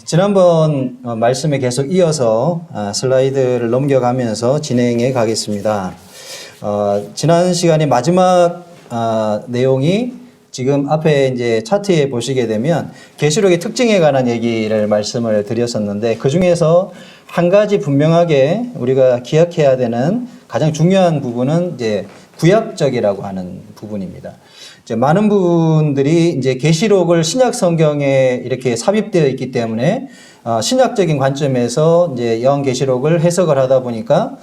지난번 말씀에 계속 이어서 슬라이드를 넘겨가면서 진행해 가겠습니다. 지난 시간에 마지막 내용이 지금 앞에 이제 차트에 보시게 되면 계시록의 특징에 관한 얘기를 말씀을 드렸었는데, 그 중에서 한 가지 분명하게 우리가 기억해야 되는 가장 중요한 부분은 이제 구약적이라고 하는 부분입니다. 이제 많은 부분들이 이제 계시록을 신약 성경에 이렇게 삽입되어 있기 때문에 신약적인 관점에서 이제 요한 계시록을 해석을 하다 보니까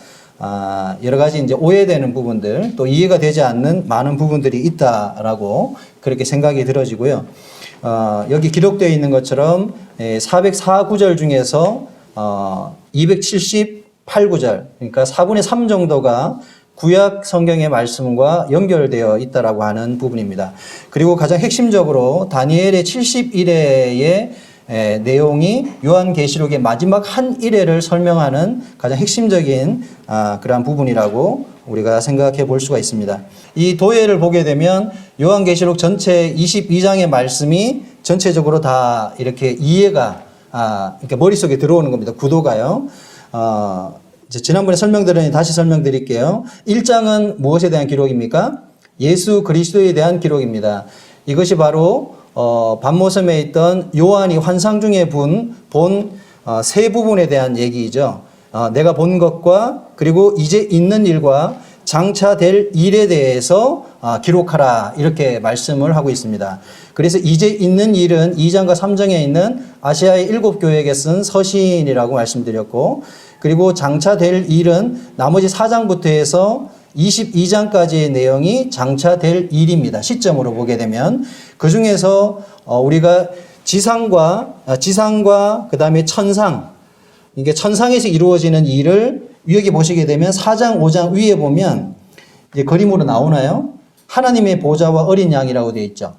여러 가지 이제 오해되는 부분들, 또 이해가 되지 않는 많은 부분들이 있다라고 그렇게 생각이 들어지고요. 여기 기록되어 있는 것처럼 404구절 중에서 278구절, 그러니까 4분의 3 정도가 구약 성경의 말씀과 연결되어 있다라고 하는 부분입니다. 그리고 가장 핵심적으로 다니엘의 70일의 내용이 요한계시록의 마지막 한 일회를 설명하는 가장 핵심적인 그러한 부분이라고 우리가 생각해 볼 수가 있습니다. 이 도예를 보게 되면 요한계시록 전체 22장의 말씀이 전체적으로 다 이렇게 이해가 이렇게 머릿속에 들어오는 겁니다. 구도가요. 지난번에 설명드렸는데 다시 설명드릴게요. 1장은 무엇에 대한 기록입니까? 예수 그리스도에 대한 기록입니다. 이것이 바로 반모섬에 있던 요한이 환상 중에 본 세 부분에 대한 얘기이죠. 내가 본 것과 그리고 이제 있는 일과 장차 될 일에 대해서 기록하라, 이렇게 말씀을 하고 있습니다. 그래서 이제 있는 일은 2장과 3장에 있는 아시아의 7교회에게 쓴 서신이라고 말씀드렸고, 그리고 장차 될 일은 나머지 4장부터 해서 22장까지의 내용이 장차 될 일입니다. 시점으로 보게 되면 그 중에서 우리가 지상과 그 다음에 천상, 이게 천상에서 이루어지는 일을 여기 보시게 되면 4장, 5장 위에 보면 이제 그림으로 나오나요? 하나님의 보좌와 어린 양이라고 되어 있죠.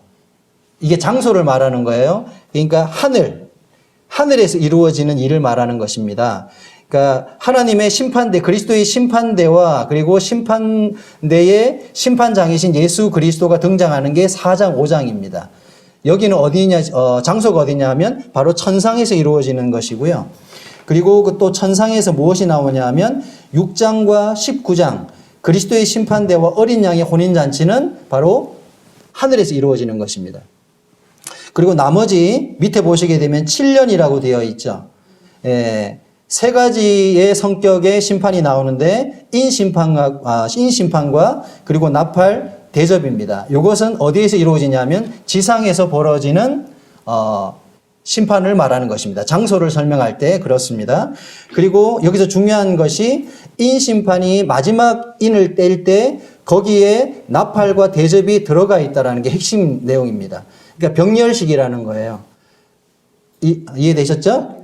이게 장소를 말하는 거예요. 그러니까 하늘에서 이루어지는 일을 말하는 것입니다. 그러니까 하나님의 심판대, 그리스도의 심판대와 그리고 심판대의 심판장이신 예수 그리스도가 등장하는 게 4장, 5장입니다. 여기는 어디냐, 장소가 어디냐 하면 바로 천상에서 이루어지는 것이고요. 그리고 또 천상에서 무엇이 나오냐 하면 6장과 19장, 그리스도의 심판대와 어린 양의 혼인잔치는 바로 하늘에서 이루어지는 것입니다. 그리고 나머지 밑에 보시게 되면 7년이라고 되어 있죠. 세 가지의 성격의 심판이 나오는데 인심판과 그리고 나팔, 대접입니다. 이것은 어디에서 이루어지냐면 지상에서 벌어지는 심판을 말하는 것입니다. 장소를 설명할 때 그렇습니다. 그리고 여기서 중요한 것이 인심판이 마지막 인을 뗄 때 거기에 나팔과 대접이 들어가 있다는 게 핵심 내용입니다. 그러니까 병렬식이라는 거예요. 이해되셨죠?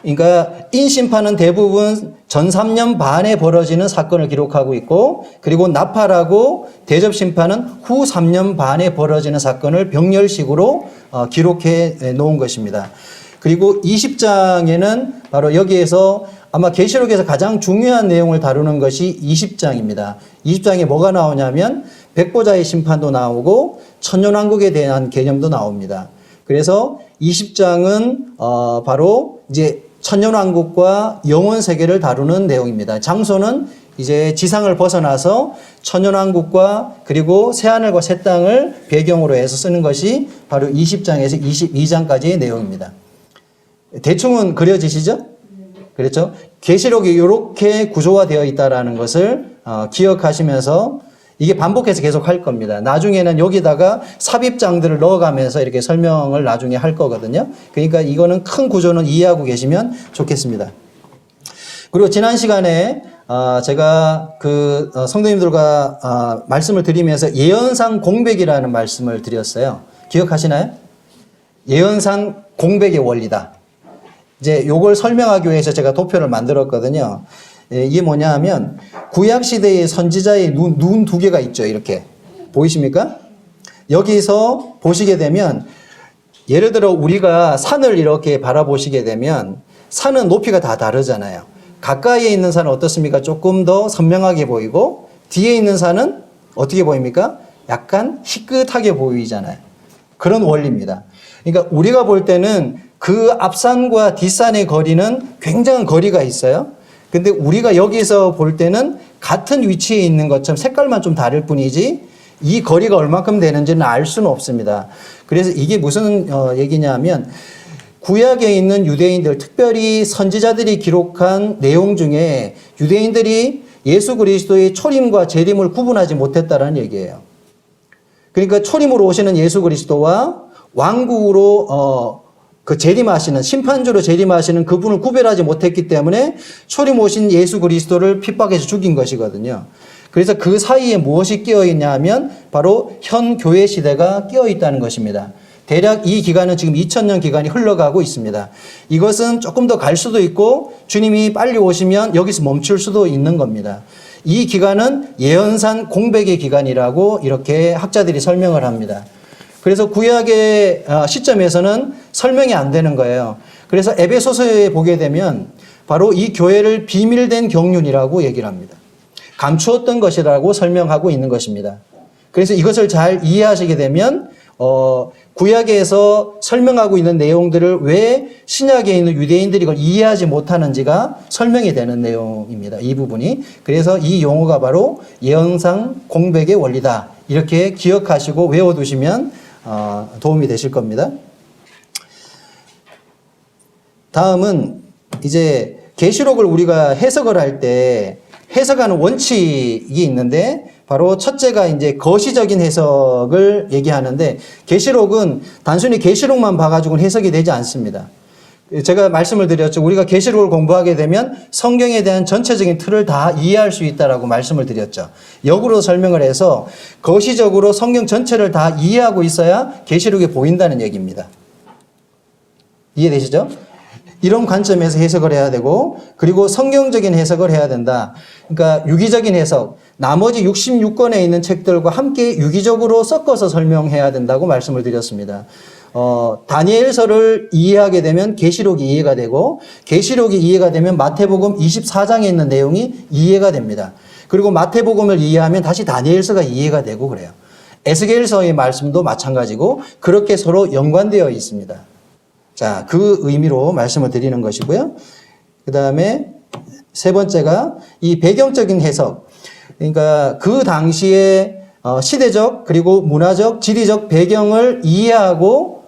그러니까 인심판은 대부분 전 3년 반에 벌어지는 사건을 기록하고 있고, 그리고 나팔하고 대접심판은 후 3년 반에 벌어지는 사건을 병렬식으로 기록해 놓은 것입니다. 그리고 20장에는 바로 여기에서 아마 계시록에서 가장 중요한 내용을 다루는 것이 20장입니다. 20장에 뭐가 나오냐면 백보자의 심판도 나오고 천년왕국에 대한 개념도 나옵니다. 그래서 20장은 바로 이제 천년왕국과 영원 세계를 다루는 내용입니다. 장소는 이제 지상을 벗어나서 천년왕국과 그리고 새하늘과 새 땅을 배경으로 해서 쓰는 것이 바로 20장에서 22장까지의 내용입니다. 대충은 그려지시죠? 그렇죠? 계시록이 이렇게 구조화되어 있다라는 것을 기억하시면서 이게 반복해서 계속 할 겁니다. 나중에는 여기다가 삽입장들을 넣어가면서 이렇게 설명을 나중에 할 거거든요. 그러니까 이거는 큰 구조는 이해하고 계시면 좋겠습니다. 그리고 지난 시간에 제가 그 성도님들과 말씀을 드리면서 예언상 공백이라는 말씀을 드렸어요. 기억하시나요? 예언상 공백의 원리다. 이제 요걸 설명하기 위해서 제가 도표를 만들었거든요. 이게 뭐냐 하면 구약시대의 선지자의 눈 두 개가 있죠. 이렇게 보이십니까? 여기서 보시게 되면 예를 들어 우리가 산을 이렇게 바라보시게 되면 산은 높이가 다 다르잖아요. 가까이에 있는 산은 어떻습니까? 조금 더 선명하게 보이고 뒤에 있는 산은 어떻게 보입니까? 약간 희끗하게 보이잖아요. 그런 원리입니다. 그러니까 우리가 볼 때는 그 앞산과 뒷산의 거리는 굉장한 거리가 있어요. 근데 우리가 여기서 볼 때는 같은 위치에 있는 것처럼 색깔만 좀 다를 뿐이지 이 거리가 얼마큼 되는지는 알 수는 없습니다. 그래서 이게 무슨 얘기냐면 구약에 있는 유대인들, 특별히 선지자들이 기록한 내용 중에 유대인들이 예수 그리스도의 초림과 재림을 구분하지 못했다라는 얘기예요. 그러니까 초림으로 오시는 예수 그리스도와 왕국으로 그 재림하시는 심판주로 재림하시는 그분을 구별하지 못했기 때문에 초림 오신 예수 그리스도를 핍박해서 죽인 것이거든요. 그래서 그 사이에 무엇이 끼어 있냐면 바로 현 교회 시대가 끼어 있다는 것입니다. 대략 이 기간은 지금 2000년 기간이 흘러가고 있습니다. 이것은 조금 더 갈 수도 있고 주님이 빨리 오시면 여기서 멈출 수도 있는 겁니다. 이 기간은 예언산 공백의 기간이라고 이렇게 학자들이 설명을 합니다. 그래서 구약의 시점에서는 설명이 안 되는 거예요. 그래서 에베소서에 보게 되면 바로 이 교회를 비밀된 경륜이라고 얘기를 합니다. 감추었던 것이라고 설명하고 있는 것입니다. 그래서 이것을 잘 이해하시게 되면 구약에서 설명하고 있는 내용들을 왜 신약에 있는 유대인들이 이걸 이해하지 못하는지가 설명이 되는 내용입니다. 이 부분이. 그래서 이 용어가 바로 예언상 공백의 원리다. 이렇게 기억하시고 외워두시면 도움이 되실 겁니다. 다음은 이제 계시록을 우리가 해석을 할 때 해석하는 원칙이 있는데 바로 첫째가 이제 거시적인 해석을 얘기하는데 계시록은 단순히 계시록만 봐가지고는 해석이 되지 않습니다. 제가 말씀을 드렸죠. 우리가 계시록을 공부하게 되면 성경에 대한 전체적인 틀을 다 이해할 수 있다라고 말씀을 드렸죠. 역으로 설명을 해서 거시적으로 성경 전체를 다 이해하고 있어야 계시록이 보인다는 얘기입니다. 이해되시죠? 이런 관점에서 해석을 해야 되고 그리고 성경적인 해석을 해야 된다. 그러니까 유기적인 해석, 나머지 66권에 있는 책들과 함께 유기적으로 섞어서 설명해야 된다고 말씀을 드렸습니다. 다니엘서를 이해하게 되면 계시록이 이해가 되고 계시록이 이해가 되면 마태복음 24장에 있는 내용이 이해가 됩니다. 그리고 마태복음을 이해하면 다시 다니엘서가 이해가 되고 그래요. 에스겔서의 말씀도 마찬가지고 그렇게 서로 연관되어 있습니다. 자, 그 의미로 말씀을 드리는 것이고요. 그 다음에 세 번째가 이 배경적인 해석. 그러니까 그 당시에 시대적 그리고 문화적, 지리적 배경을 이해하고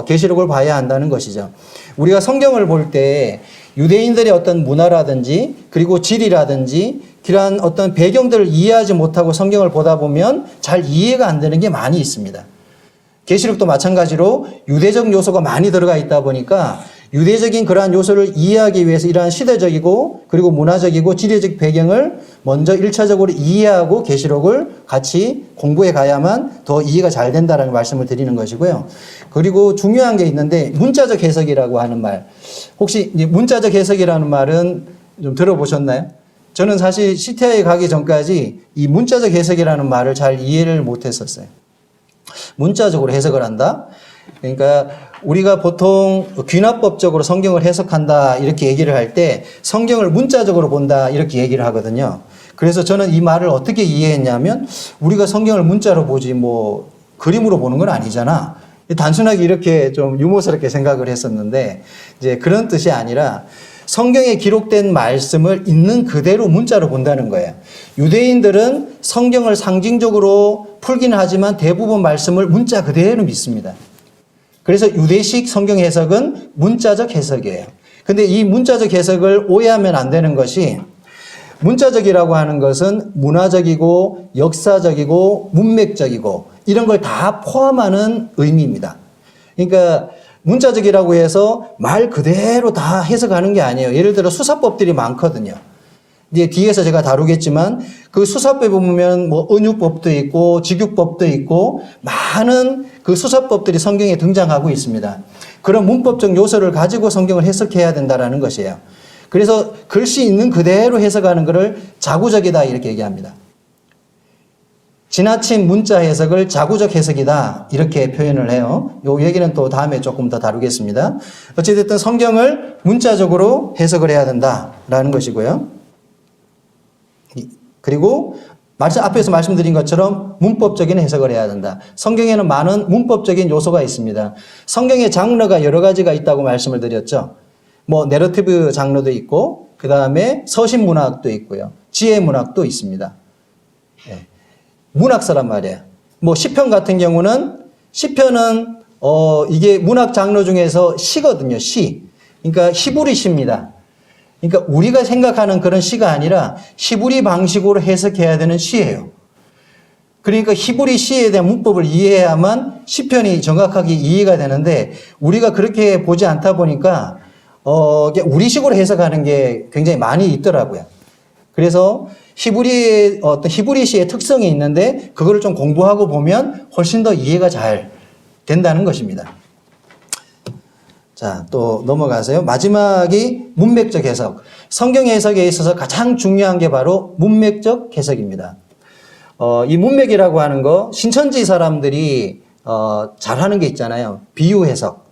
계시록을 봐야 한다는 것이죠. 우리가 성경을 볼 때 유대인들의 어떤 문화라든지 그리고 지리라든지 그러한 어떤 배경들을 이해하지 못하고 성경을 보다 보면 잘 이해가 안 되는 게 많이 있습니다. 계시록도 마찬가지로 유대적 요소가 많이 들어가 있다 보니까 유대적인 그러한 요소를 이해하기 위해서 이러한 시대적이고 그리고 문화적이고 지리적 배경을 먼저 1차적으로 이해하고 계시록을 같이 공부해 가야만 더 이해가 잘 된다라는 말씀을 드리는 것이고요. 그리고 중요한 게 있는데 문자적 해석이라고 하는 말. 혹시 문자적 해석이라는 말은 좀 들어보셨나요? 저는 사실 CTI에 가기 전까지 이 문자적 해석이라는 말을 잘 이해를 못했었어요. 문자적으로 해석을 한다. 그러니까 우리가 보통 귀납법적으로 성경을 해석한다 이렇게 얘기를 할 때 성경을 문자적으로 본다 이렇게 얘기를 하거든요. 그래서 저는 이 말을 어떻게 이해했냐면 우리가 성경을 문자로 보지 뭐 그림으로 보는 건 아니잖아. 단순하게 이렇게 좀 유머스럽게 생각을 했었는데 이제 그런 뜻이 아니라 성경에 기록된 말씀을 있는 그대로 문자로 본다는 거예요. 유대인들은 성경을 상징적으로 풀기는 하지만 대부분 말씀을 문자 그대로 믿습니다. 그래서 유대식 성경 해석은 문자적 해석이에요. 근데 이 문자적 해석을 오해하면 안 되는 것이 문자적이라고 하는 것은 문화적이고 역사적이고 문맥적이고 이런 걸 다 포함하는 의미입니다. 그러니까 문자적이라고 해서 말 그대로 다 해석하는 게 아니에요. 예를 들어 수사법들이 많거든요. 이제 뒤에서 제가 다루겠지만 그 수사법에 보면 뭐 은유법도 있고 직유법도 있고 많은 그 수사법들이 성경에 등장하고 있습니다. 그런 문법적 요소를 가지고 성경을 해석해야 된다라는 것이에요. 그래서 글씨 있는 그대로 해석하는 것을 자구적이다 이렇게 얘기합니다. 지나친 문자 해석을 자구적 해석이다 이렇게 표현을 해요. 이 얘기는 또 다음에 조금 더 다루겠습니다. 어찌됐든 성경을 문자적으로 해석을 해야 된다라는 것이고요. 그리고 앞에서 말씀드린 것처럼 문법적인 해석을 해야 된다. 성경에는 많은 문법적인 요소가 있습니다. 성경의 장르가 여러 가지가 있다고 말씀을 드렸죠. 뭐 내러티브 장르도 있고 그 다음에 서신문학도 있고요. 지혜문학도 있습니다. 예. 문학서란 말이에요. 뭐 시편 같은 경우는 시편은 이게 문학 장르 중에서 시거든요. 시. 그러니까 히브리 시입니다. 그러니까 우리가 생각하는 그런 시가 아니라 히브리 방식으로 해석해야 되는 시예요. 그러니까 히브리 시에 대한 문법을 이해해야만 시편이 정확하게 이해가 되는데 우리가 그렇게 보지 않다 보니까 우리식으로 해석하는 게 굉장히 많이 있더라고요. 그래서 히브리 시의 특성이 있는데 그거를 좀 공부하고 보면 훨씬 더 이해가 잘 된다는 것입니다. 자, 또 넘어가세요. 마지막이 문맥적 해석. 성경 해석에 있어서 가장 중요한 게 바로 문맥적 해석입니다. 이 문맥이라고 하는 거 신천지 사람들이 잘하는 게 있잖아요. 비유 해석.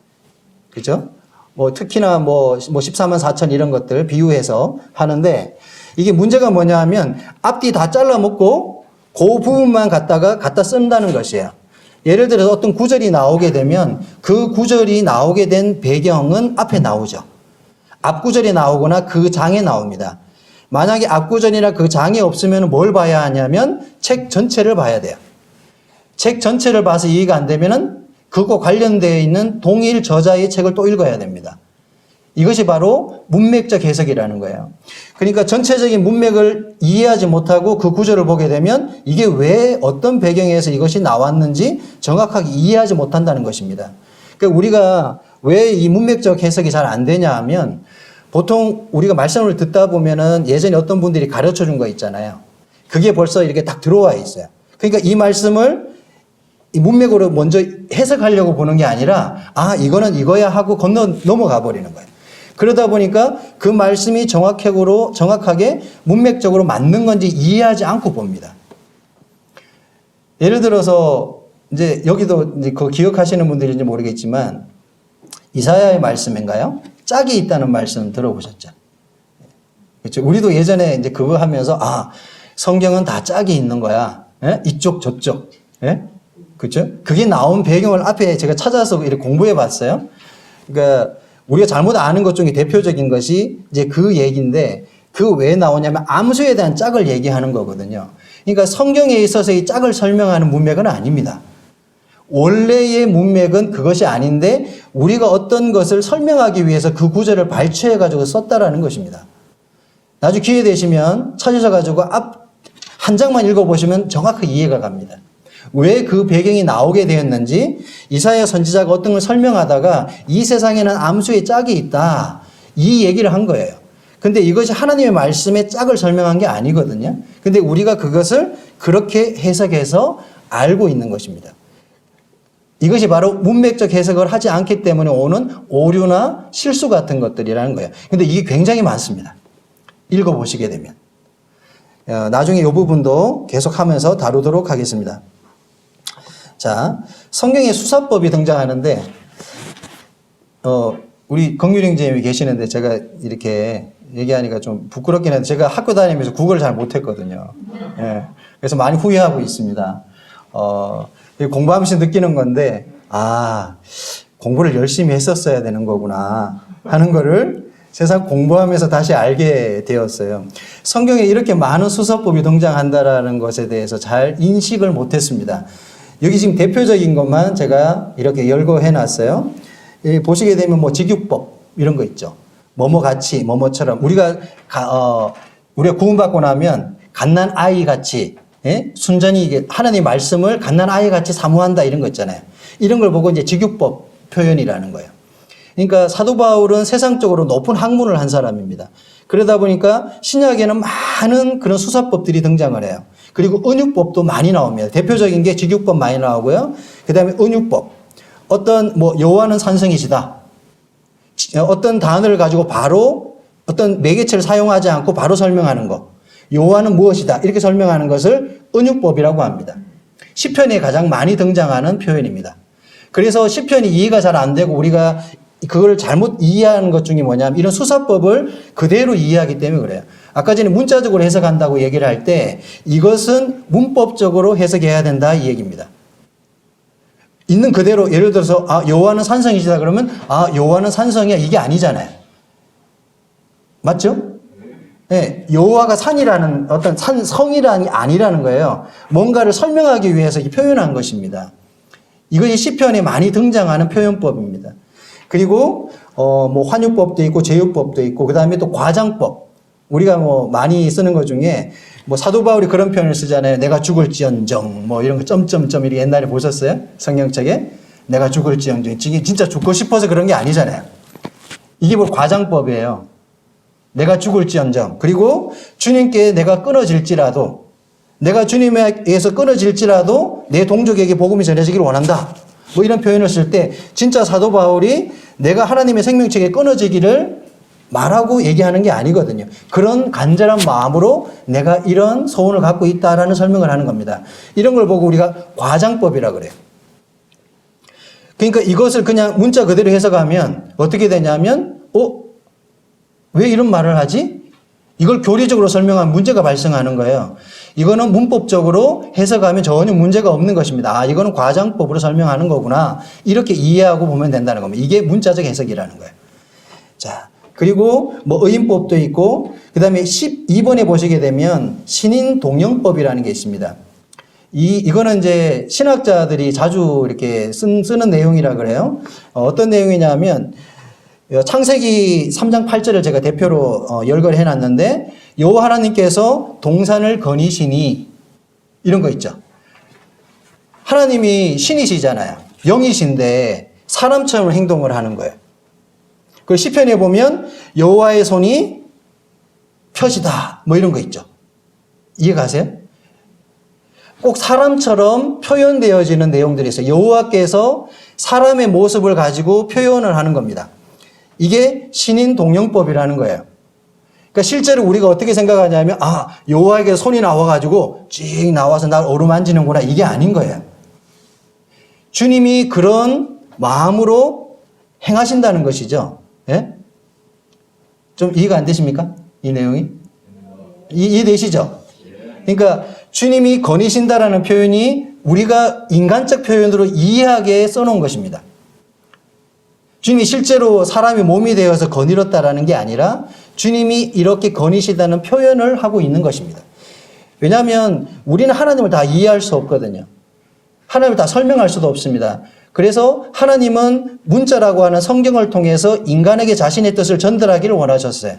그죠? 뭐 특히나 뭐 14만 4천 이런 것들 비유 해석 하는데 이게 문제가 뭐냐 하면 앞뒤 다 잘라먹고 그 부분만 갖다 쓴다는 것이에요. 예를 들어서 어떤 구절이 나오게 되면 그 구절이 나오게 된 배경은 앞에 나오죠. 앞구절이 나오거나 그 장에 나옵니다. 만약에 앞구절이나 그 장이 없으면 뭘 봐야 하냐면 책 전체를 봐야 돼요. 책 전체를 봐서 이해가 안 되면은 그거 관련되어 있는 동일 저자의 책을 또 읽어야 됩니다. 이것이 바로 문맥적 해석이라는 거예요. 그러니까 전체적인 문맥을 이해하지 못하고 그 구절을 보게 되면 이게 왜 어떤 배경에서 이것이 나왔는지 정확하게 이해하지 못한다는 것입니다. 그러니까 우리가 왜 이 문맥적 해석이 잘 안 되냐 하면 보통 우리가 말씀을 듣다 보면은 예전에 어떤 분들이 가르쳐 준 거 있잖아요. 그게 벌써 이렇게 딱 들어와 있어요. 그러니까 이 말씀을 이 문맥으로 먼저 해석하려고 보는 게 아니라 이거는 이거야 하고 넘어가 버리는 거예요. 그러다 보니까 그 말씀이 정확하게 문맥적으로 맞는 건지 이해하지 않고 봅니다. 예를 들어서 이제 여기도 이제 그거 기억하시는 분들인지 모르겠지만 이사야의 말씀인가요? 짝이 있다는 말씀 들어보셨죠? 그렇죠. 우리도 예전에 이제 그거 하면서 성경은 다 짝이 있는 거야. 예? 이쪽 저쪽. 예? 그렇죠? 그게 나온 배경을 앞에 제가 찾아서 이렇게 공부해 봤어요. 그러니까 우리가 잘못 아는 것 중에 대표적인 것이 이제 그 얘기인데 그 왜 나오냐면 암수에 대한 짝을 얘기하는 거거든요. 그러니까 성경에 있어서 이 짝을 설명하는 문맥은 아닙니다. 원래의 문맥은 그것이 아닌데 우리가 어떤 것을 설명하기 위해서 그 구절을 발췌해 가지고 썼다라는 것입니다. 나중에 기회 되시면 찾으셔 가지고 앞 한 장만 읽어보시면 정확하게 이해가 갑니다. 왜 그 배경이 나오게 되었는지 이사야 선지자가 어떤 걸 설명하다가 이 세상에는 암수의 짝이 있다. 이 얘기를 한 거예요. 근데 이것이 하나님의 말씀의 짝을 설명한 게 아니거든요. 근데 우리가 그것을 그렇게 해석해서 알고 있는 것입니다. 이것이 바로 문맥적 해석을 하지 않기 때문에 오는 오류나 실수 같은 것들이라는 거예요. 근데 이게 굉장히 많습니다. 읽어보시게 되면. 나중에 이 부분도 계속하면서 다루도록 하겠습니다. 자, 성경에 수사법이 등장하는데, 우리 긍휼 형제님이 계시는데 제가 이렇게 얘기하니까 좀 부끄럽긴 한데 제가 학교 다니면서 국어를 잘 못했거든요. 예. 그래서 많이 후회하고 있습니다. 공부하면서 느끼는 건데, 공부를 열심히 했었어야 되는 거구나 하는 거를 세상 공부하면서 다시 알게 되었어요. 성경에 이렇게 많은 수사법이 등장한다라는 것에 대해서 잘 인식을 못했습니다. 여기 지금 대표적인 것만 제가 이렇게 열거해 놨어요. 보시게 되면 뭐 직육법 이런 거 있죠. 뭐뭐같이 뭐뭐처럼 우리가 구원받고 나면 갓난 아이 같이 순전히 하나님의 말씀을 갓난 아이 같이 사모한다 이런 거 있잖아요. 이런 걸 보고 이제 직육법 표현이라는 거예요. 그러니까 사도 바울은 세상적으로 높은 학문을 한 사람입니다. 그러다 보니까 신약에는 많은 그런 수사법들이 등장을 해요. 그리고 은유법도 많이 나옵니다. 대표적인 게 직육법 많이 나오고요. 그 다음에 은유법. 여호와는 산성이시다. 어떤 단어를 가지고 바로 어떤 매개체를 사용하지 않고 바로 설명하는 것. 여호와는 무엇이다. 이렇게 설명하는 것을 은유법이라고 합니다. 시편에 가장 많이 등장하는 표현입니다. 그래서 시편이 이해가 잘 안 되고 우리가 그걸 잘못 이해하는 것 중에 뭐냐면 이런 수사법을 그대로 이해하기 때문에 그래요. 아까 전에 문자적으로 해석한다고 얘기를 할 때 이것은 문법적으로 해석해야 된다 이 얘기입니다. 있는 그대로 예를 들어서 여호와는 산성이시다 그러면 여호와는 산성이야 이게 아니잖아요. 맞죠? 네, 여호와가 산이라는 어떤 성이라는 아니라는 거예요. 뭔가를 설명하기 위해서 표현한 것입니다. 이것이 시편에 많이 등장하는 표현법입니다. 그리고 뭐 환유법도 있고 제유법도 있고 그다음에 또 과장법. 우리가 뭐 많이 쓰는 것 중에 뭐 사도 바울이 그런 표현을 쓰잖아요. 내가 죽을지언정 뭐 이런 거 점점점 이렇게 옛날에 보셨어요? 성경책에 내가 죽을지언정 이게 진짜 죽고 싶어서 그런 게 아니잖아요. 이게 뭐 과장법이에요. 내가 죽을지언정 그리고 주님께 내가 끊어질지라도 내가 주님에게서 끊어질지라도 내 동족에게 복음이 전해지기를 원한다. 뭐 이런 표현을 쓸 때 진짜 사도 바울이 내가 하나님의 생명책에 끊어지기를 말하고 얘기하는 게 아니거든요. 그런 간절한 마음으로 내가 이런 소원을 갖고 있다라는 설명을 하는 겁니다. 이런 걸 보고 우리가 과장법이라 그래요. 그러니까 이것을 그냥 문자 그대로 해석하면 어떻게 되냐면 왜 이런 말을 하지? 이걸 교리적으로 설명하면 문제가 발생하는 거예요. 이거는 문법적으로 해석하면 전혀 문제가 없는 것입니다. 이거는 과장법으로 설명하는 거구나. 이렇게 이해하고 보면 된다는 겁니다. 이게 문자적 해석이라는 거예요. 자, 그리고 뭐 의인법도 있고 그다음에 12번에 보시게 되면 신인동령법이라는 게 있습니다. 이거는 이제 신학자들이 자주 이렇게 쓰는 내용이라 그래요. 어떤 내용이냐면 창세기 3장 8절을 제가 대표로 열거를 해놨는데 여호와 하나님께서 동산을 거니시니 이런 거 있죠. 하나님이 신이시잖아요. 영이신데 사람처럼 행동을 하는 거예요. 그 시편에 보면 여호와의 손이 펴시다 뭐 이런 거 있죠. 이해가세요? 꼭 사람처럼 표현되어지는 내용들이 있어요. 여호와께서 사람의 모습을 가지고 표현을 하는 겁니다. 이게 신인동령법이라는 거예요. 그러니까 실제로 우리가 어떻게 생각하냐면 여호와에게 손이 나와가지고 쭉 나와서 날 어루만지는구나 이게 아닌 거예요. 주님이 그런 마음으로 행하신다는 것이죠. 예? 좀 이해가 안 되십니까? 이 내용이? 이해되시죠? 그러니까 주님이 거니신다라는 표현이 우리가 인간적 표현으로 이해하게 써놓은 것입니다. 주님이 실제로 사람이 몸이 되어서 거닐었다라는 게 아니라 주님이 이렇게 거니시다는 표현을 하고 있는 것입니다. 왜냐하면 우리는 하나님을 다 이해할 수 없거든요. 하나님을 다 설명할 수도 없습니다. 그래서 하나님은 문자라고 하는 성경을 통해서 인간에게 자신의 뜻을 전달하기를 원하셨어요.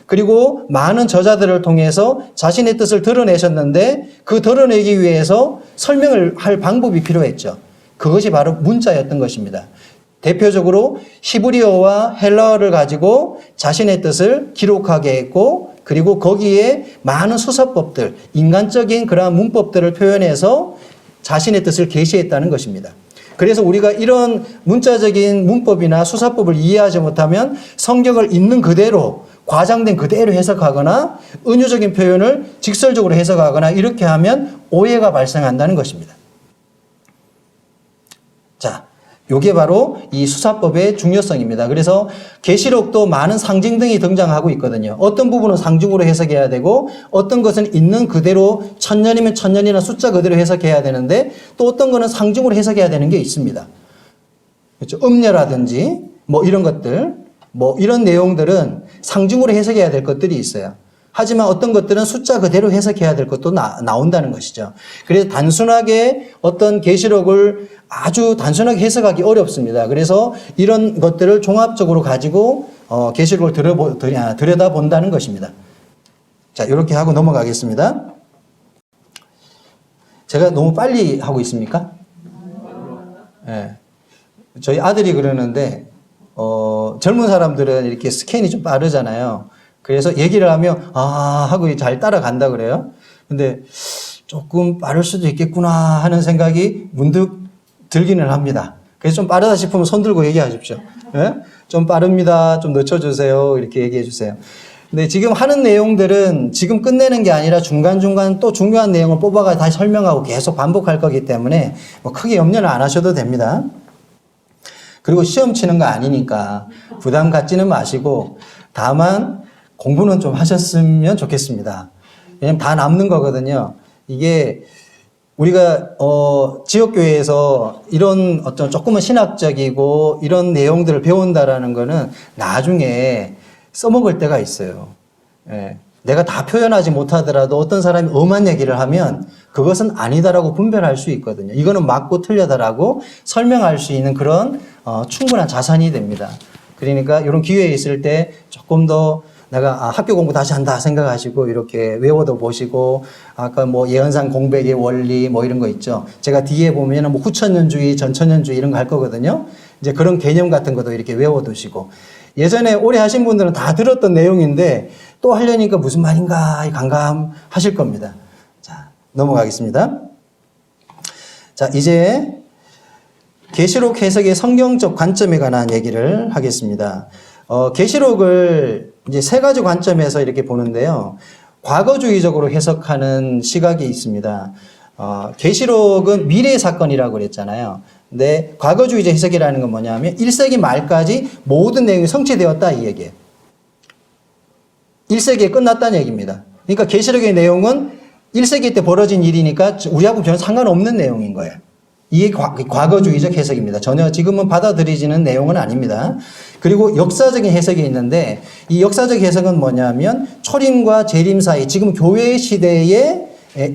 그리고 많은 저자들을 통해서 자신의 뜻을 드러내셨는데 그 드러내기 위해서 설명을 할 방법이 필요했죠. 그것이 바로 문자였던 것입니다. 대표적으로 히브리어와 헬라어를 가지고 자신의 뜻을 기록하게 했고 그리고 거기에 많은 수사법들, 인간적인 그러한 문법들을 표현해서 자신의 뜻을 계시했다는 것입니다. 그래서 우리가 이런 문자적인 문법이나 수사법을 이해하지 못하면 성경을 있는 그대로 과장된 그대로 해석하거나 은유적인 표현을 직설적으로 해석하거나 이렇게 하면 오해가 발생한다는 것입니다. 자, 이게 바로 이 수사법의 중요성입니다. 그래서 계시록도 많은 상징 등이 등장하고 있거든요. 어떤 부분은 상징으로 해석해야 되고 어떤 것은 있는 그대로 1000년이면 1000년이나 숫자 그대로 해석해야 되는데 또 어떤 거는 상징으로 해석해야 되는 게 있습니다. 그렇죠? 음녀라든지 뭐 이런 것들, 뭐 이런 내용들은 상징으로 해석해야 될 것들이 있어요. 하지만 어떤 것들은 숫자 그대로 해석해야 될 것도 나온다는 것이죠. 그래서 단순하게 어떤 계시록을 아주 단순하게 해석하기 어렵습니다. 그래서 이런 것들을 종합적으로 가지고 계시록을 들여다본다는 것입니다. 자, 이렇게 하고 넘어가겠습니다. 제가 너무 빨리 하고 있습니까? 네. 저희 아들이 그러는데 젊은 사람들은 이렇게 스캔이 좀 빠르잖아요. 그래서 얘기를 하면 하고 잘 따라간다 그래요. 근데 조금 빠를 수도 있겠구나 하는 생각이 문득 들기는 합니다. 그래서 좀 빠르다 싶으면 손 들고 얘기하십시오. 네? 좀 빠릅니다. 좀 늦춰주세요. 이렇게 얘기해 주세요. 근데 지금 하는 내용들은 지금 끝내는 게 아니라 중간중간 또 중요한 내용을 뽑아가 다시 설명하고 계속 반복할 거기 때문에 뭐 크게 염려는 안 하셔도 됩니다. 그리고 시험 치는 거 아니니까 부담 갖지는 마시고 다만 공부는 좀 하셨으면 좋겠습니다. 왜냐면 다 남는 거거든요. 이게 우리가 지역교회에서 이런 어떤 조금은 신학적이고 이런 내용들을 배운다라는 거는 나중에 써먹을 때가 있어요. 예. 내가 다 표현하지 못하더라도 어떤 사람이 엄한 얘기를 하면 그것은 아니다라고 분별할 수 있거든요. 이거는 맞고 틀려다라고 설명할 수 있는 그런 충분한 자산이 됩니다. 그러니까 이런 기회에 있을 때 조금 더 내가 학교 공부 다시 한다 생각하시고 이렇게 외워도 보시고 아까 뭐 예언상 공백의 원리 뭐 이런 거 있죠. 제가 뒤에 보면은 뭐 후천년주의, 전천년주의 이런 거 할 거거든요. 이제 그런 개념 같은 것도 이렇게 외워두시고 예전에 오래 하신 분들은 다 들었던 내용인데 또 하려니까 무슨 말인가 감감하실 겁니다. 자, 넘어가겠습니다. 자, 이제 계시록 해석의 성경적 관점에 관한 얘기를 하겠습니다. 계시록을 이제 세 가지 관점에서 이렇게 보는데요. 과거주의적으로 해석하는 시각이 있습니다. 계시록은 미래의 사건이라고 그랬잖아요. 근데 과거주의적 해석이라는 건 뭐냐면 1세기 말까지 모든 내용이 성취되었다 이 얘기예요. 1세기에 끝났다는 얘기입니다. 그러니까 계시록의 내용은 1세기 때 벌어진 일이니까 우리하고 전혀 상관없는 내용인 거예요. 이게 과거주의적 해석입니다. 전혀 지금은 받아들이지는 내용은 아닙니다. 그리고 역사적인 해석이 있는데 이 역사적 해석은 뭐냐면 초림과 재림 사이 지금 교회 시대에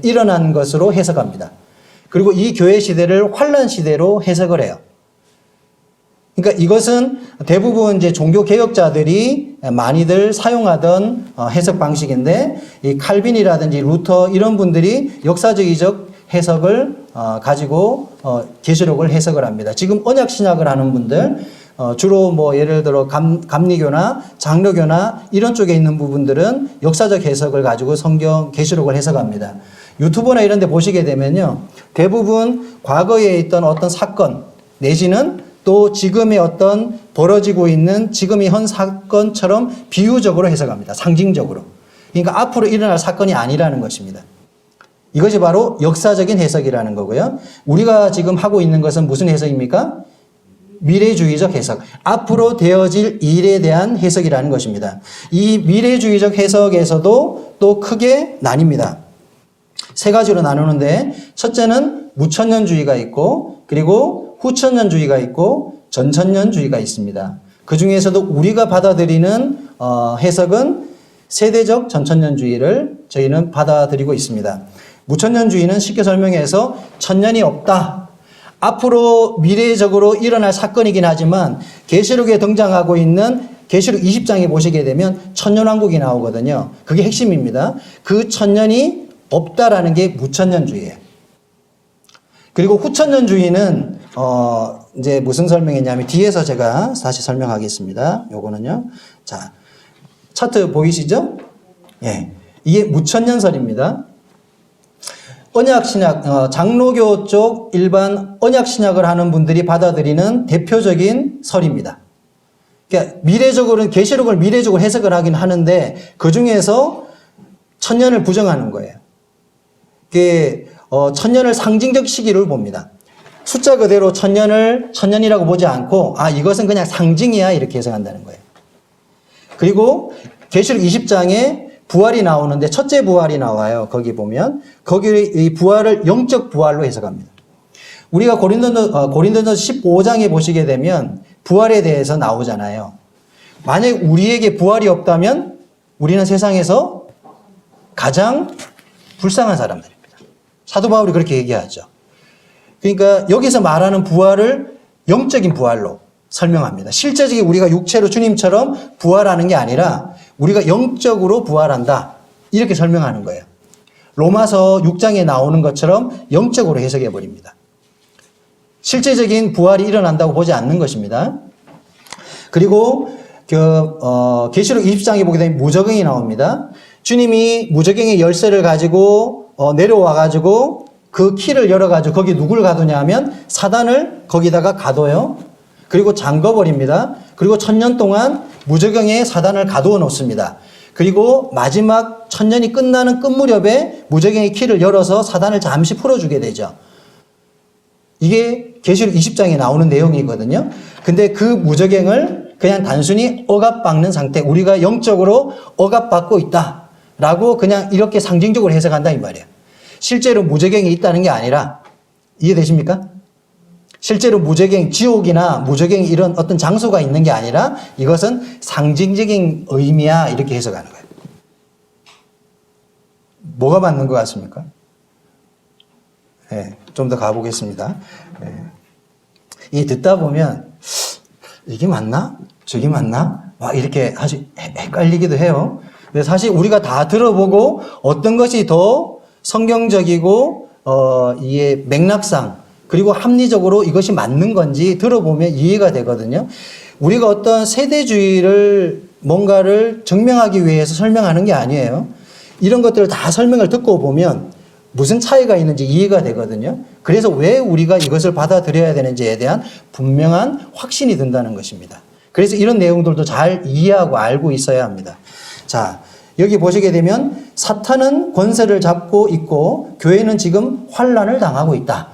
일어난 것으로 해석합니다. 그리고 이 교회 시대를 환란 시대로 해석을 해요. 그러니까 이것은 대부분 이제 종교 개혁자들이 많이들 사용하던 해석 방식인데 이 칼빈이라든지 루터 이런 분들이 역사적이적 해석을 가지고 계시록을 해석을 합니다. 지금 언약 신약을 하는 분들 주로 뭐 예를 들어 감리교나 장로교나 이런 쪽에 있는 부분들은 역사적 해석을 가지고 성경 계시록을 해석합니다. 유튜브나 이런 데 보시게 되면요. 대부분 과거에 있던 어떤 사건 내지는 또 지금의 어떤 벌어지고 있는 지금의 현 사건처럼 비유적으로 해석합니다. 상징적으로. 그러니까 앞으로 일어날 사건이 아니라는 것입니다. 이것이 바로 역사적인 해석이라는 거고요. 우리가 지금 하고 있는 것은 무슨 해석입니까? 미래주의적 해석. 앞으로 되어질 일에 대한 해석이라는 것입니다. 이 미래주의적 해석에서도 또 크게 나뉩니다. 세 가지로 나누는데 첫째는 무천년주의가 있고 그리고 후천년주의가 있고 전천년주의가 있습니다. 그 중에서도 우리가 받아들이는 해석은 세대적 전천년주의를 저희는 받아들이고 있습니다. 무천년주의는 쉽게 설명해서 천년이 없다. 앞으로 미래적으로 일어날 사건이긴 하지만 계시록에 등장하고 있는 계시록 20장에 보시게 되면 천년왕국이 나오거든요. 그게 핵심입니다. 그 천년이 없다라는 게 무천년주의예요. 그리고 후천년주의는 이제 무슨 설명이냐면 뒤에서 제가 다시 설명하겠습니다. 요거는요. 자, 차트 보이시죠? 예. 이게 무천년설입니다. 언약신약, 장로교 쪽 일반 언약신약을 하는 분들이 받아들이는 대표적인 설입니다. 그러니까 미래적으로는 계시록을 미래적으로 해석을 하긴 하는데 그 중에서 천년을 부정하는 거예요. 그게 천년을 상징적 시기를 봅니다. 숫자 그대로 천년이라고 보지 않고 이것은 그냥 상징이야 이렇게 해석한다는 거예요. 그리고 계시록 20장에 부활이 나오는데 첫째 부활이 나와요. 거기 보면 거기 이 부활을 영적 부활로 해석합니다. 우리가 고린도전서 15장에 보시게 되면 부활에 대해서 나오잖아요. 만약에 우리에게 부활이 없다면 우리는 세상에서 가장 불쌍한 사람들입니다. 사도 바울이 그렇게 얘기하죠. 그러니까 여기서 말하는 부활을 영적인 부활로 설명합니다. 실제적인 우리가 육체로 주님처럼 부활하는 게 아니라 우리가 영적으로 부활한다. 이렇게 설명하는 거예요. 로마서 6장에 나오는 것처럼 영적으로 해석해 버립니다. 실제적인 부활이 일어난다고 보지 않는 것입니다. 그리고 계시록 20장에 보게 되면 무저갱이 나옵니다. 주님이 무저갱의 열쇠를 가지고 내려와 가지고 그 키를 열어 가지고 거기 누굴 가두냐 하면 사단을 거기다가 가둬요. 그리고 잠궈버립니다. 그리고 1000년 동안 무저갱에 사단을 가두어 놓습니다. 그리고 마지막 1000년이 끝나는 끝 무렵에 무저갱의 키를 열어서 사단을 잠시 풀어주게 되죠. 이게 계시록 20장에 나오는 내용이거든요. 근데 그 무저갱을 그냥 단순히 억압받는 상태, 우리가 영적으로 억압받고 있다라고 그냥 이렇게 상징적으로 해석한다 이 말이에요. 실제로 무저갱이 있다는 게 아니라, 이해되십니까? 실제로 무저갱, 지옥이나 무저갱 이런 어떤 장소가 있는 게 아니라 이것은 상징적인 의미야 이렇게 해석하는 거예요. 뭐가 맞는 것 같습니까? 네, 좀 더 가보겠습니다. 네. 이 듣다 보면 이게 맞나? 저게 맞나? 막 이렇게 헷갈리기도 해요. 근데 사실 우리가 다 들어보고 어떤 것이 더 성경적이고 이게 맥락상 그리고 합리적으로 이것이 맞는 건지 들어보면 이해가 되거든요. 우리가 어떤 세대주의를 뭔가를 증명하기 위해서 설명하는 게 아니에요. 이런 것들을 다 설명을 듣고 보면 무슨 차이가 있는지 이해가 되거든요. 그래서 왜 우리가 이것을 받아들여야 되는지에 대한 분명한 확신이 든다는 것입니다. 그래서 이런 내용들도 잘 이해하고 알고 있어야 합니다. 자, 여기 보시게 되면 사탄은 권세를 잡고 있고 교회는 지금 환난을 당하고 있다.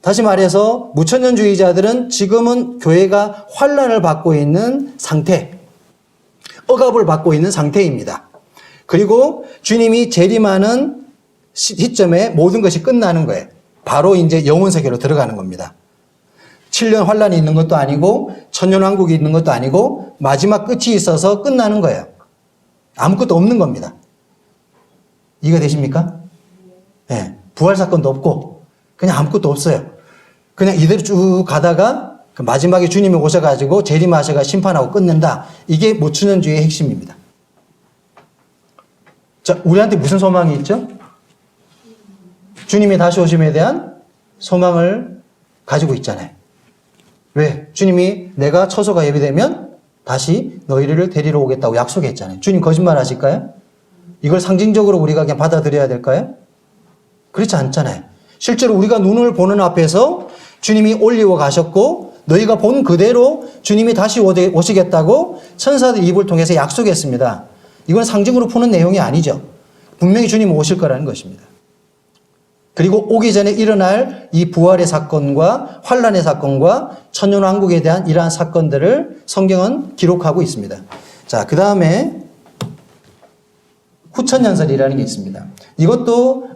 다시 말해서 무천년주의자들은 지금은 교회가 환난을 받고 있는 상태, 억압을 받고 있는 상태입니다. 그리고 주님이 재림하는 시점에 모든 것이 끝나는 거예요. 바로 이제 영원 세계로 들어가는 겁니다. 7년 환란이 있는 것도 아니고 천년왕국이 있는 것도 아니고 마지막 끝이 있어서 끝나는 거예요. 아무것도 없는 겁니다. 이해가 되십니까? 네, 부활 사건도 없고 그냥 아무것도 없어요. 그냥 이대로 쭉 가다가 그 마지막에 주님이 오셔가지고 재림하셔가 심판하고 끝낸다. 이게 무천년주의의 핵심입니다. 자, 우리한테 무슨 소망이 있죠? 주님이 다시 오심에 대한 소망을 가지고 있잖아요. 왜? 주님이 내가 처소가 예비되면 다시 너희를 데리러 오겠다고 약속했잖아요. 주님 거짓말 하실까요? 이걸 상징적으로 우리가 그냥 받아들여야 될까요? 그렇지 않잖아요. 실제로 우리가 눈을 보는 앞에서 주님이 올리고 가셨고 너희가 본 그대로 주님이 다시 오시겠다고 천사들 입을 통해서 약속했습니다. 이건 상징으로 푸는 내용이 아니죠. 분명히 주님 오실 거라는 것입니다. 그리고 오기 전에 일어날 이 부활의 사건과 환란의 사건과 천년왕국에 대한 이러한 사건들을 성경은 기록하고 있습니다. 자, 그 다음에 후천년설이라는 게 있습니다. 이것도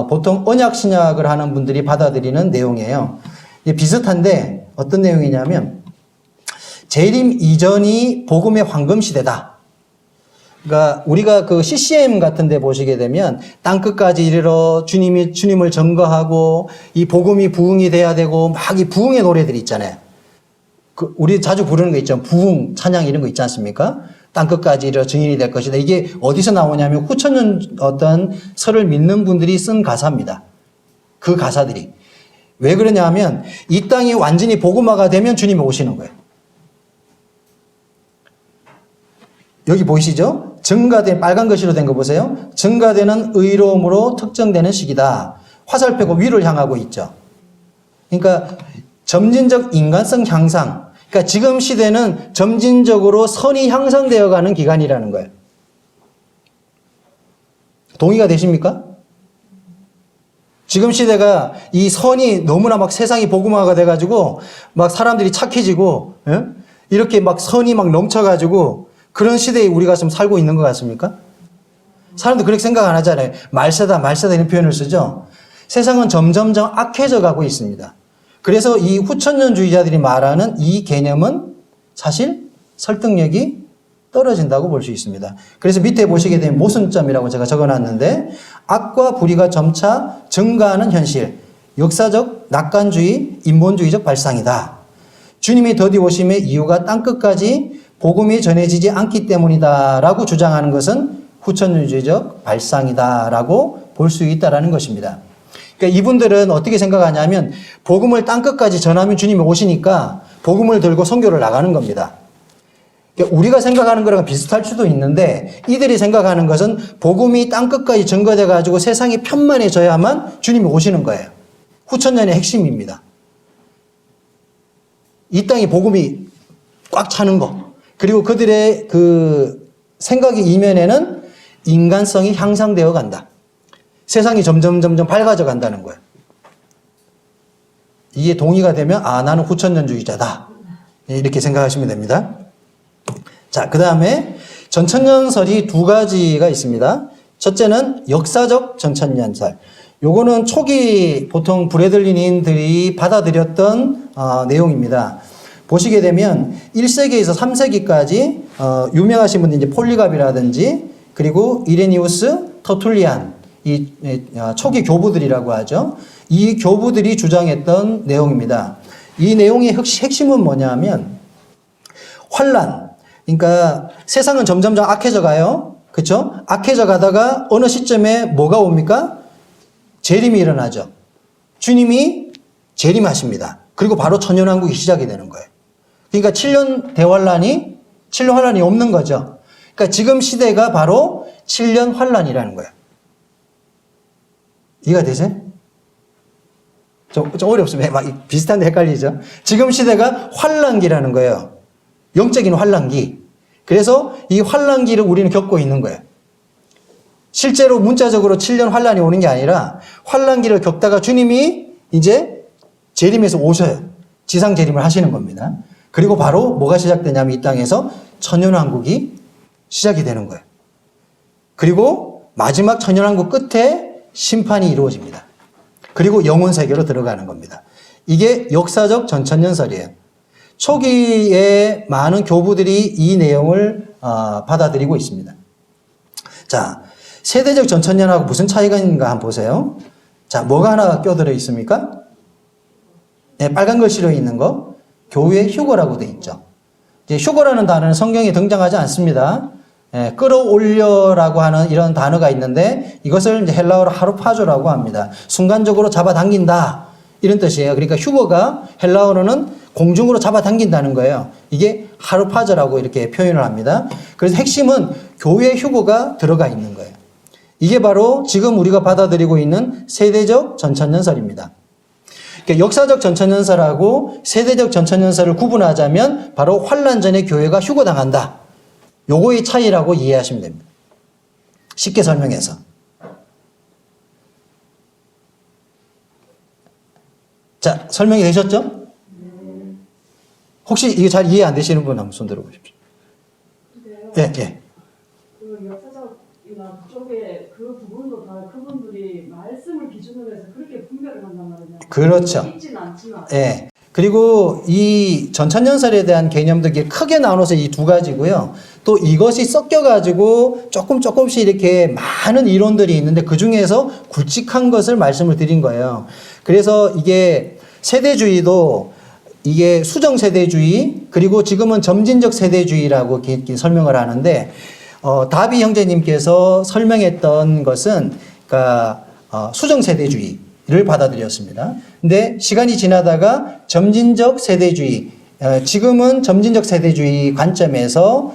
보통 언약신약을 하는 분들이 받아들이는 내용이에요. 비슷한데 어떤 내용이냐면 재림 이전이 복음의 황금시대다. 그러니까 우리가 그 CCM 같은 데 보시게 되면 땅끝까지 이르러 주님을 증거하고 이 복음이 부흥이 돼야 되고 막 이 부흥의 노래들이 있잖아요. 우리 자주 부르는 거 있죠. 부흥, 찬양 이런 거 있지 않습니까? 땅끝까지 이르러 증인이 될 것이다. 이게 어디서 나오냐면 후천년 어떤 설을 믿는 분들이 쓴 가사입니다. 그 가사들이. 왜 그러냐 하면 이 땅이 완전히 복음화가 되면 주님이 오시는 거예요. 여기 보이시죠? 증가된 빨간 글씨로 된 거 보세요. 증가되는 의로움으로 특정되는 시기다. 화살표가 위를 향하고 있죠. 그러니까 점진적 인간성 향상. 그러니까 지금 시대는 점진적으로 선이 향상되어 가는 기간이라는 거예요. 동의가 되십니까? 지금 시대가 이 선이 너무나 막 세상이 복음화가 돼가지고 막 사람들이 착해지고, 예? 이렇게 막 선이 막 넘쳐가지고 그런 시대에 우리가 지금 살고 있는 것 같습니까? 사람들 그렇게 생각 안 하잖아요. 말세다 이런 표현을 쓰죠. 세상은 점점점 악해져 가고 있습니다. 그래서 이 후천년주의자들이 말하는 이 개념은 사실 설득력이 떨어진다고 볼 수 있습니다. 그래서 밑에 보시게 되면 모순점이라고 제가 적어놨는데 악과 불의가 점차 증가하는 현실, 역사적 낙관주의, 인본주의적 발상이다. 주님이 더디 오심의 이유가 땅끝까지 복음이 전해지지 않기 때문이다라고 주장하는 것은 후천년주의적 발상이다라고 볼 수 있다라는 것입니다. 그러니까 이분들은 어떻게 생각하냐면 복음을 땅끝까지 전하면 주님이 오시니까 복음을 들고 선교를 나가는 겁니다. 그러니까 우리가 생각하는 거랑 비슷할 수도 있는데 이들이 생각하는 것은 복음이 땅끝까지 전거돼 가지고 세상이 편만해져야만 주님이 오시는 거예요. 후천년의 핵심입니다. 이 땅이 복음이 꽉 차는 거. 그리고 그들의 그 생각의 이면에는 인간성이 향상되어 간다. 세상이 점점 밝아져 간다는 거예요. 이게 동의가 되면 나는 후천년주의자다. 이렇게 생각하시면 됩니다. 자, 그 다음에 전천년설이 두 가지가 있습니다. 첫째는 역사적 전천년설. 요거는 초기 보통 브래들리닌들이 받아들였던 내용입니다. 보시게 되면 1세기에서 3세기까지 유명하신 분들 이제 폴리갑이라든지 그리고 이레니우스, 터툴리안 이 초기 교부들이라고 하죠. 이 교부들이 주장했던 내용입니다. 이 내용의 핵심은 뭐냐면 환란. 그러니까 세상은 점점점 악해져 가요. 그렇죠? 악해져 가다가 어느 시점에 뭐가 옵니까? 재림이 일어나죠. 주님이 재림하십니다. 그리고 바로 천년왕국이 시작이 되는 거예요. 그러니까 7년 대환란이 7년 환란이 없는 거죠. 그러니까 지금 시대가 바로 7년 환란이라는 거예요. 이해가 되세요? 좀 어렵습니다. 막 비슷한데 헷갈리죠? 지금 시대가 환란기라는 거예요. 영적인 환란기. 그래서 이 환란기를 우리는 겪고 있는 거예요. 실제로 문자적으로 7년 환란이 오는 게 아니라 환란기를 겪다가 주님이 이제 재림에서 오셔요. 지상 재림을 하시는 겁니다. 그리고 바로 뭐가 시작되냐면 이 땅에서 천년왕국이 시작이 되는 거예요. 그리고 마지막 천년왕국 끝에 심판이 이루어집니다. 그리고 영혼 세계로 들어가는 겁니다. 이게 역사적 전천년설이에요. 초기에 많은 교부들이 이 내용을 받아들이고 있습니다. 자, 세대적 전천년하고 무슨 차이가 있는가 한번 보세요. 자, 뭐가 하나 껴들어 있습니까? 네, 빨간 글씨로 있는 거. 교회 휴거라고 되어 있죠. 이제 휴거라는 단어는 성경에 등장하지 않습니다. 예, 끌어올려라고 하는 이런 단어가 있는데 이것을 이제 헬라어로 하루파조라고 합니다. 순간적으로 잡아당긴다. 이런 뜻이에요. 그러니까 휴거가 헬라어로는 공중으로 잡아당긴다는 거예요. 이게 하루파조라고 이렇게 표현을 합니다. 그래서 핵심은 교회 휴거가 들어가 있는 거예요. 이게 바로 지금 우리가 받아들이고 있는 세대적 전천년설입니다. 그러니까 역사적 전천년설하고 세대적 전천년설을 구분하자면 바로 환란 전에 교회가 휴거당한다. 요거의 차이라고 이해하시면 됩니다. 쉽게 설명해서. 자, 설명이 되셨죠? 혹시 이게 잘 이해 안 되시는 분 한번 손 들어보십시오. 예, 예. 그 역사적이나 그쪽에 그 부분도 다 그분들이 말씀을 기준으로 해서 그렇게 분별을 한단 말이냐. 그렇죠. 있지는 않지만. 예. 그리고 이 전천년설에 대한 개념도 크게 나눠서 이 두 가지고요. 또 이것이 섞여가지고 조금씩 이렇게 많은 이론들이 있는데 그 중에서 굵직한 것을 말씀을 드린 거예요. 그래서 이게 세대주의도 이게 수정세대주의 그리고 지금은 점진적 세대주의라고 설명을 하는데 다비 형제님께서 설명했던 것은 그러니까 수정세대주의를 받아들였습니다. 근데 시간이 지나다가 점진적 세대주의 지금은 점진적 세대주의 관점에서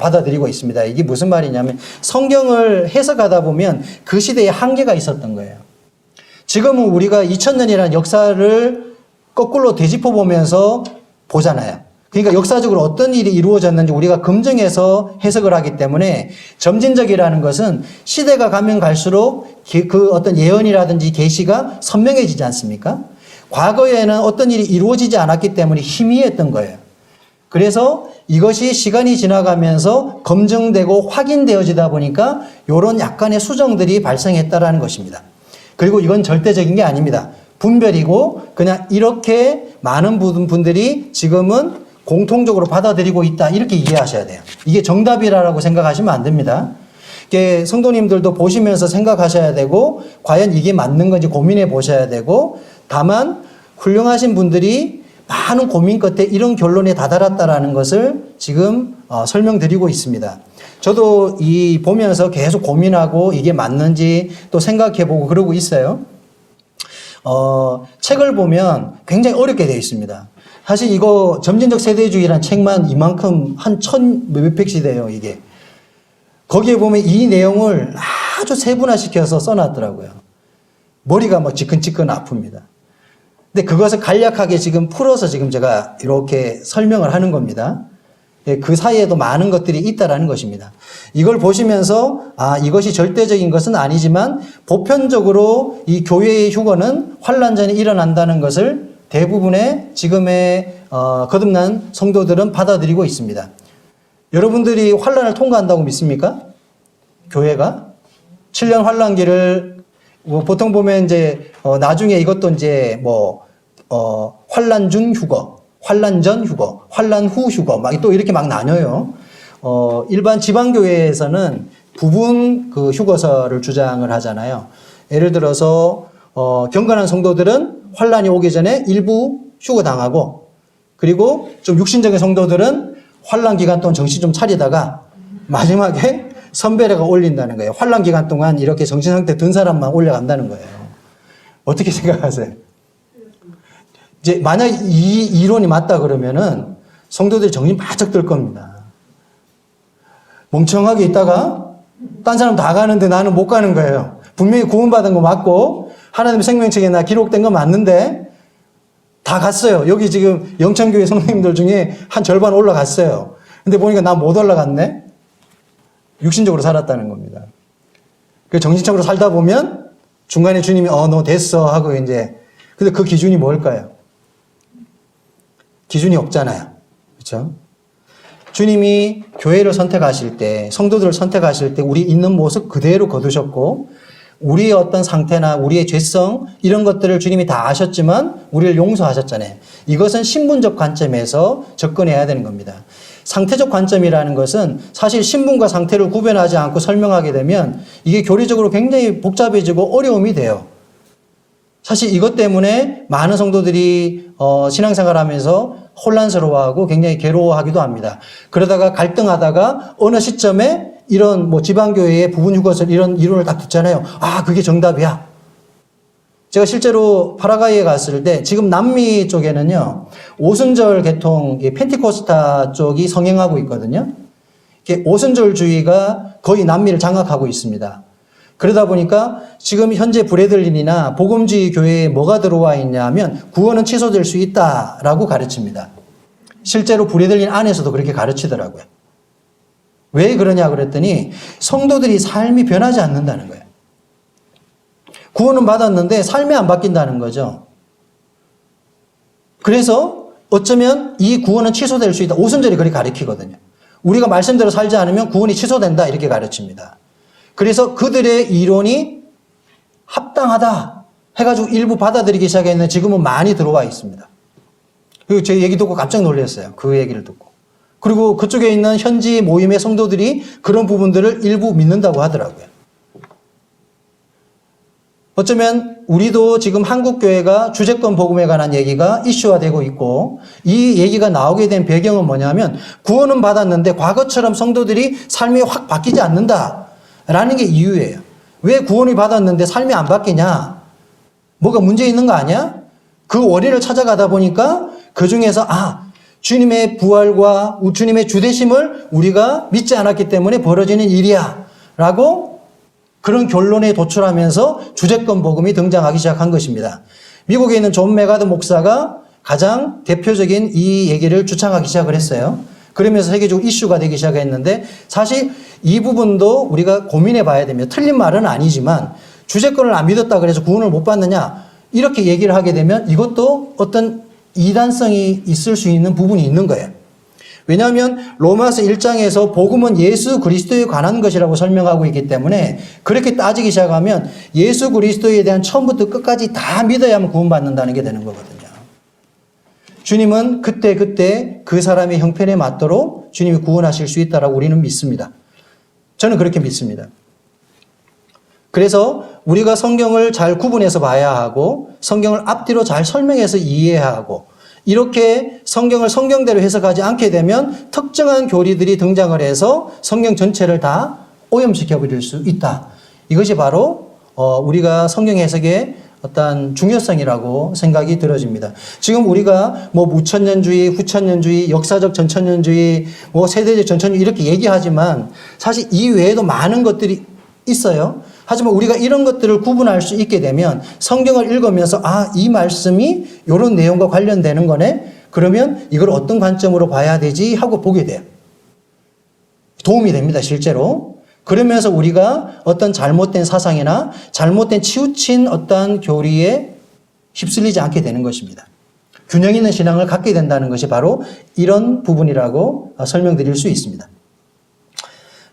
받아들이고 있습니다. 이게 무슨 말이냐면 성경을 해석하다 보면 그 시대에 한계가 있었던 거예요. 지금은 우리가 2000년이라는 역사를 거꾸로 되짚어 보면서 보잖아요. 그러니까 역사적으로 어떤 일이 이루어졌는지 우리가 검증해서 해석을 하기 때문에 점진적이라는 것은 시대가 가면 갈수록 그 어떤 예언이라든지 계시가 선명해지지 않습니까? 과거에는 어떤 일이 이루어지지 않았기 때문에 희미했던 거예요. 그래서 이것이 시간이 지나가면서 검증되고 확인되어지다 보니까 이런 약간의 수정들이 발생했다라는 것입니다. 그리고 이건 절대적인 게 아닙니다. 분별이고 그냥 이렇게 많은 분들이 지금은 공통적으로 받아들이고 있다 이렇게 이해하셔야 돼요. 이게 정답이라고 생각하시면 안 됩니다. 이게 성도님들도 보시면서 생각하셔야 되고 과연 이게 맞는 건지 고민해 보셔야 되고 다만 훌륭하신 분들이 많은 고민 끝에 이런 결론에 다다랐다라는 것을 지금 설명드리고 있습니다. 저도 이 보면서 계속 고민하고 이게 맞는지 또 생각해보고 그러고 있어요. 책을 보면 굉장히 어렵게 되어 있습니다. 사실 이거 점진적 세대주의란 책만 이만큼 한 1000몇백 시대예요, 이게. 거기에 보면 이 내용을 아주 세분화시켜서 써놨더라고요. 머리가 막 지끈지끈 아픕니다. 근데 그것을 간략하게 지금 풀어서 지금 제가 이렇게 설명을 하는 겁니다. 그 사이에도 많은 것들이 있다라는 것입니다. 이걸 보시면서 이것이 절대적인 것은 아니지만 보편적으로 이 교회의 휴거는 환란 전에 일어난다는 것을 대부분의 지금의 거듭난 성도들은 받아들이고 있습니다. 여러분들이 환란을 통과한다고 믿습니까? 교회가 7년 환란기를 보통 보면 이제 나중에 이것도 이제 환란 중 휴거, 환란 전 휴거, 환란 후 휴거 막 또 이렇게 막 나뉘어요. 일반 지방교회에서는 부분 그 휴거설을 주장을 하잖아요. 예를 들어서 경건한 성도들은 환란이 오기 전에 일부 휴거당하고, 그리고 좀 육신적인 성도들은 환란 기간 동안 정신 좀 차리다가 마지막에 선배례가 올린다는 거예요. 환란 기간 동안 이렇게 정신 상태 든 사람만 올려간다는 거예요. 어떻게 생각하세요? 이제 만약 이 이론이 맞다 그러면은 성도들이 정신 바짝 들 겁니다. 멍청하게 있다가 딴 사람 다 가는데 나는 못 가는 거예요. 분명히 구원받은 거 맞고 하나님 생명책에 나 기록된 거 맞는데 다 갔어요. 여기 지금 영천교회 성도님들 중에 한 절반 올라갔어요. 근데 보니까 나 못 올라갔네? 육신적으로 살았다는 겁니다. 그 정신적으로 살다 보면 중간에 주님이 너 됐어 하고 이제, 근데 그 기준이 뭘까요? 기준이 없잖아요. 그렇죠? 주님이 교회를 선택하실 때, 성도들을 선택하실 때 우리 있는 모습 그대로 거두셨고, 우리의 어떤 상태나 우리의 죄성 이런 것들을 주님이 다 아셨지만 우리를 용서하셨잖아요. 이것은 신분적 관점에서 접근해야 되는 겁니다. 상태적 관점이라는 것은 사실 신분과 상태를 구별하지 않고 설명하게 되면 이게 교리적으로 굉장히 복잡해지고 어려움이 돼요. 사실 이것 때문에 많은 성도들이 신앙생활하면서 혼란스러워하고 굉장히 괴로워하기도 합니다. 그러다가 갈등하다가 어느 시점에 이런 지방교회의 부분 휴거설 이런 이론을 딱 듣잖아요. 아, 그게 정답이야. 제가 실제로 파라과이에 갔을 때 지금 남미 쪽에는요, 오순절 계통 펜티코스타 쪽이 성행하고 있거든요. 오순절주의가 거의 남미를 장악하고 있습니다. 그러다 보니까 지금 현재 브레들린이나 복음주의 교회에 뭐가 들어와 있냐면 구원은 취소될 수 있다라고 가르칩니다. 실제로 브레들린 안에서도 그렇게 가르치더라고요. 왜 그러냐 그랬더니 성도들이 삶이 변하지 않는다는 거예요. 구원은 받았는데 삶이 안 바뀐다는 거죠. 그래서 어쩌면 이 구원은 취소될 수 있다. 오순절이 그렇게 가르치거든요. 우리가 말씀대로 살지 않으면 구원이 취소된다 이렇게 가르칩니다. 그래서 그들의 이론이 합당하다 해가지고 일부 받아들이기 시작했는데 지금은 많이 들어와 있습니다. 그리고 제 얘기 듣고 깜짝 놀랐어요. 그 얘기를 듣고. 그리고 그쪽에 있는 현지 모임의 성도들이 그런 부분들을 일부 믿는다고 하더라고요. 어쩌면 우리도 지금 한국교회가 주재권 복음에 관한 얘기가 이슈화되고 있고, 이 얘기가 나오게 된 배경은 뭐냐면 구원은 받았는데 과거처럼 성도들이 삶이 확 바뀌지 않는다라는 게 이유예요. 왜 구원을 받았는데 삶이 안 바뀌냐? 뭐가 문제 있는 거 아니야? 그 원인을 찾아가다 보니까 그 중에서 주님의 부활과 주님의 주되심을 우리가 믿지 않았기 때문에 벌어지는 일이야 라고 그런 결론에 도출하면서 주재권 복음이 등장하기 시작한 것입니다. 미국에 있는 존 메가드 목사가 가장 대표적인 이 얘기를 주창하기 시작을 했어요. 그러면서 세계적으로 이슈가 되기 시작했는데, 사실 이 부분도 우리가 고민해 봐야 됩니다. 틀린 말은 아니지만 주재권을 안 믿었다 그래서 구원을 못 받느냐 이렇게 얘기를 하게 되면 이것도 어떤 이단성이 있을 수 있는 부분이 있는 거예요. 왜냐하면 로마서 1장에서 복음은 예수 그리스도에 관한 것이라고 설명하고 있기 때문에 그렇게 따지기 시작하면 예수 그리스도에 대한 처음부터 끝까지 다 믿어야만 구원받는다는 게 되는 거거든요. 주님은 그때 그 사람의 형편에 맞도록 주님이 구원하실 수 있다라고 우리는 믿습니다. 저는 그렇게 믿습니다. 그래서 우리가 성경을 잘 구분해서 봐야 하고 성경을 앞뒤로 잘 설명해서 이해해야 하고, 이렇게 성경을 성경대로 해석하지 않게 되면 특정한 교리들이 등장을 해서 성경 전체를 다 오염시켜 버릴 수 있다. 이것이 바로 우리가 성경 해석의 어떤 중요성이라고 생각이 들어집니다. 지금 우리가 무천년주의, 후천년주의, 역사적 전천년주의, 세대적 전천년주의 이렇게 얘기하지만 사실 이 외에도 많은 것들이 있어요. 하지만 우리가 이런 것들을 구분할 수 있게 되면 성경을 읽으면서 이 말씀이 이런 내용과 관련되는 거네? 그러면 이걸 어떤 관점으로 봐야 되지? 하고 보게 돼요. 도움이 됩니다, 실제로. 그러면서 우리가 어떤 잘못된 사상이나 잘못된 치우친 어떤 교리에 휩쓸리지 않게 되는 것입니다. 균형 있는 신앙을 갖게 된다는 것이 바로 이런 부분이라고 설명드릴 수 있습니다.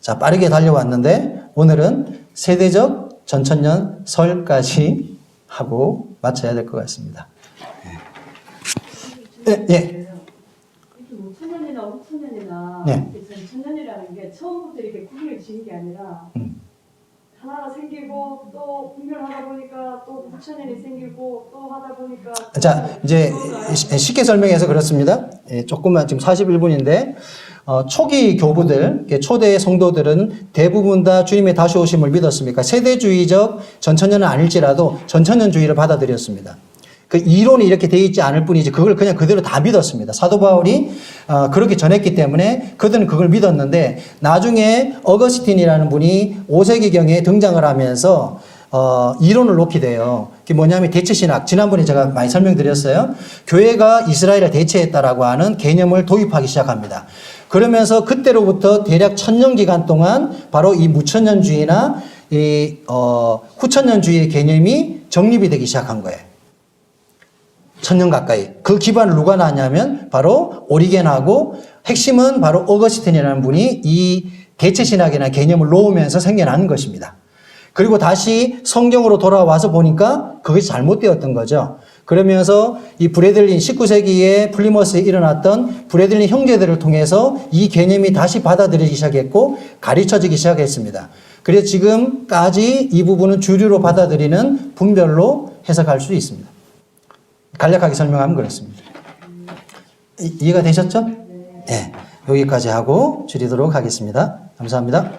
자, 빠르게 달려왔는데 오늘은 세대적 전천년설까지 하고 마쳐야 될 것 같습니다. 예. 이렇게 5천년이나 5천년이나 네. 전천년이라는 게 처음부터 이렇게 구분을 지은 게 아니라 하나가 생기고 또 분별하다 보니까 또 9천년이 생기고 또 하다 보니까 자, 이제 쉽게 설명해서 그렇습니다. 예, 조금만 지금 41분인데 초기 교부들, 초대 성도들은 대부분 다 주님의 다시 오심을 믿었습니까? 세대주의적 전천년은 아닐지라도 전천년주의를 받아들였습니다. 그 이론이 이렇게 되어 있지 않을 뿐이지 그걸 그냥 그대로 다 믿었습니다. 사도 바울이 그렇게 전했기 때문에 그들은 그걸 믿었는데 나중에 어거스틴이라는 분이 5세기경에 등장을 하면서 이론을 놓게 돼요. 그게 뭐냐면 대체신학. 지난번에 제가 많이 설명드렸어요. 교회가 이스라엘을 대체했다라고 하는 개념을 도입하기 시작합니다. 그러면서 그때로부터 대략 1000년 기간 동안 바로 이 무천년주의나 이 후천년주의의 개념이 정립이 되기 시작한 거예요. 1000년 가까이. 그 기반을 누가 놨냐면 바로 오리겐하고 핵심은 바로 어거스틴이라는 분이 이 대체신학이라는 개념을 놓으면서 생겨나는 것입니다. 그리고 다시 성경으로 돌아와서 보니까 그것이 잘못되었던 거죠. 그러면서 이 브래들린 19세기에 플리머스에 일어났던 브래들린 형제들을 통해서 이 개념이 다시 받아들이기 시작했고 가르쳐지기 시작했습니다. 그래서 지금까지 이 부분은 주류로 받아들이는 분별로 해석할 수 있습니다. 간략하게 설명하면 그렇습니다. 이해가 되셨죠? 네. 여기까지 하고 줄이도록 하겠습니다. 감사합니다.